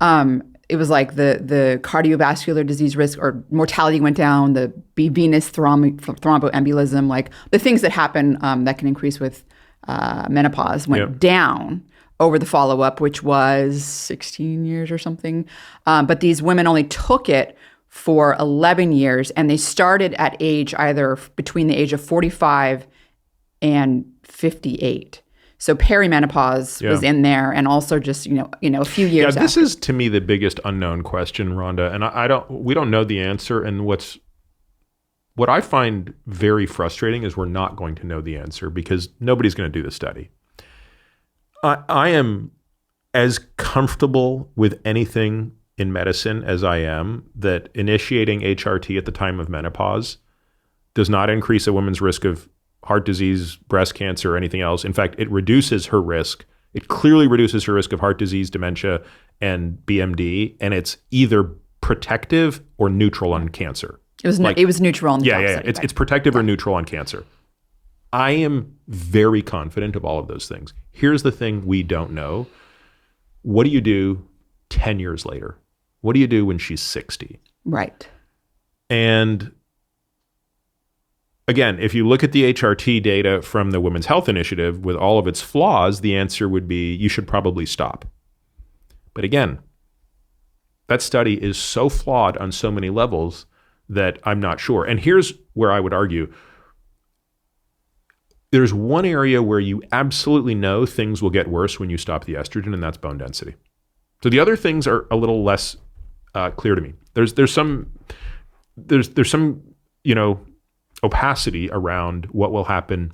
It was like the cardiovascular disease risk or mortality went down, the venous thromboembolism, like the things that happen that can increase with menopause went down over the follow-up, which was 16 years or something. But these women only took it for 11 years, and they started at age either between the age of 45 and 58. So perimenopause was in there, and also just a few years. Yeah, this after. is to me the biggest unknown question, Rhonda, and we don't know the answer. And what I find very frustrating is we're not going to know the answer because nobody's going to do the study. I am as comfortable with anything in medicine as I am that initiating HRT at the time of menopause does not increase a woman's risk of heart disease, breast cancer, or anything else. In fact, it reduces her risk. It clearly reduces her risk of heart disease, dementia, and BMD, and it's either protective or neutral on cancer. It was neutral on the It's protective or neutral on cancer. I am very confident of all of those things. Here's the thing we don't know. What do you do 10 years later? What do you do when she's 60? Right. And again, if you look at the HRT data from the Women's Health Initiative with all of its flaws, the answer would be you should probably stop. But again, that study is so flawed on so many levels that I'm not sure. And here's where I would argue. There's one area where you absolutely know things will get worse when you stop the estrogen, and that's bone density. So the other things are a little less clear to me. There's some opacity around what will happen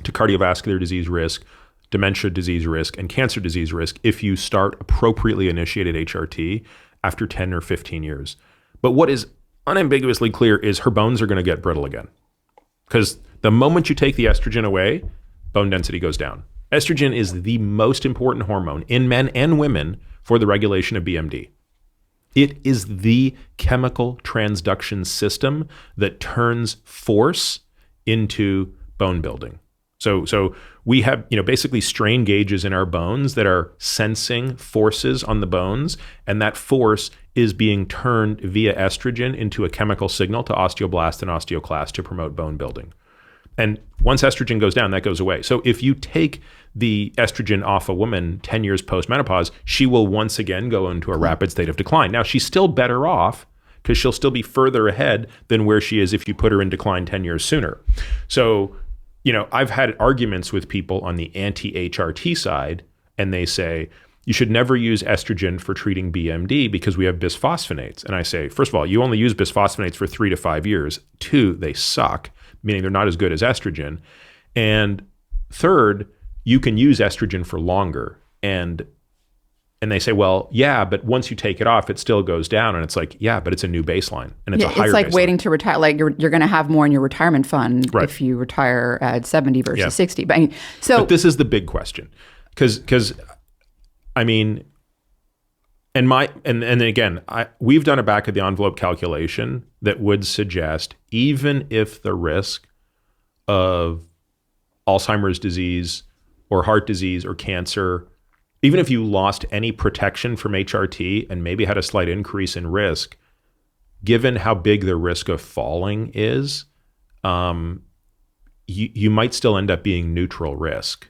to cardiovascular disease risk, dementia disease risk, and cancer disease risk if you start appropriately initiated HRT after 10 or 15 years. But what is unambiguously clear is her bones are going to get brittle again. Because the moment you take the estrogen away, bone density goes down. Estrogen is the most important hormone in men and women for the regulation of BMD. It is the chemical transduction system that turns force into bone building. So we have, basically strain gauges in our bones that are sensing forces on the bones, and that force is being turned via estrogen into a chemical signal to osteoblast and osteoclast to promote bone building. And once estrogen goes down, that goes away. So if you take the estrogen off a woman 10 years post-menopause, she will once again go into a rapid state of decline. Now, she's still better off because she'll still be further ahead than where she is if you put her in decline 10 years sooner. So, I've had arguments with people on the anti-HRT side, and they say, you should never use estrogen for treating BMD because we have bisphosphonates. And I say, first of all, you only use bisphosphonates for 3 to 5 years. 2, they suck, meaning they're not as good as estrogen. And third, you can use estrogen for longer. And they say, well, yeah, but once you take it off, it still goes down. And it's like, yeah, but it's a new baseline. And it's a higher baseline. It's like waiting to retire. Like you're going to have more in your retirement fund if you retire at 70 versus 60. But this is the big question. Because I mean, we've done a back of the envelope calculation that would suggest even if the risk of Alzheimer's disease or heart disease or cancer, even if you lost any protection from HRT and maybe had a slight increase in risk, given how big the risk of falling is, you might still end up being neutral risk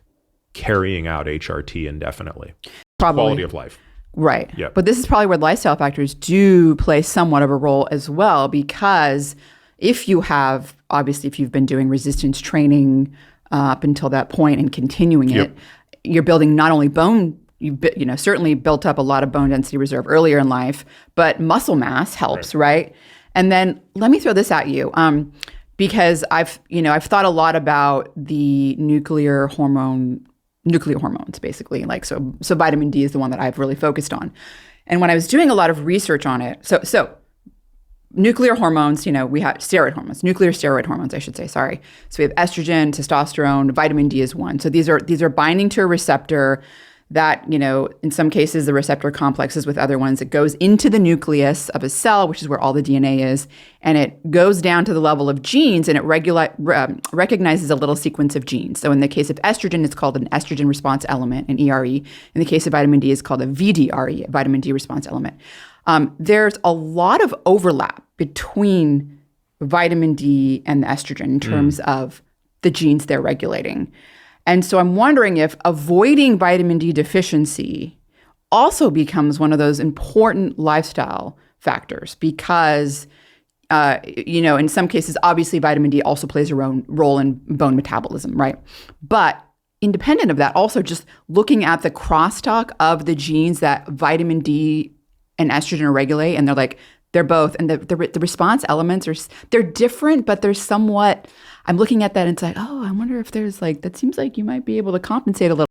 carrying out HRT indefinitely. Probably. Quality of life. Right. Yep. But this is probably where lifestyle factors do play somewhat of a role as well, because if you've been doing resistance training up until that point and continuing it, you're building not only bone, certainly built up a lot of bone density reserve earlier in life, but muscle mass helps, right? And then let me throw this at you, because I've thought a lot about the nuclear hormones, basically. Like, so vitamin D is the one that I've really focused on. And when I was doing a lot of research on it, so nuclear hormones, we have nuclear steroid hormones, I should say, sorry. So we have estrogen, testosterone, vitamin D is one. So these are binding to a receptor that, in some cases, the receptor complexes with other ones. It goes into the nucleus of a cell, which is where all the DNA is, and it goes down to the level of genes, and it recognizes a little sequence of genes. So in the case of estrogen, it's called an estrogen response element, an ERE. In the case of vitamin D, it's called a VDRE, a vitamin D response element. There's a lot of overlap between vitamin D and the estrogen in terms of the genes they're regulating. And so I'm wondering if avoiding vitamin D deficiency also becomes one of those important lifestyle factors because, in some cases, obviously vitamin D also plays a role in bone metabolism, right? But independent of that, also just looking at the crosstalk of the genes that vitamin D and estrogen regulate, and they're both, and the response elements they're different, but they're somewhat. I'm looking at that and it's like, oh, I wonder if there's that seems like you might be able to compensate a little.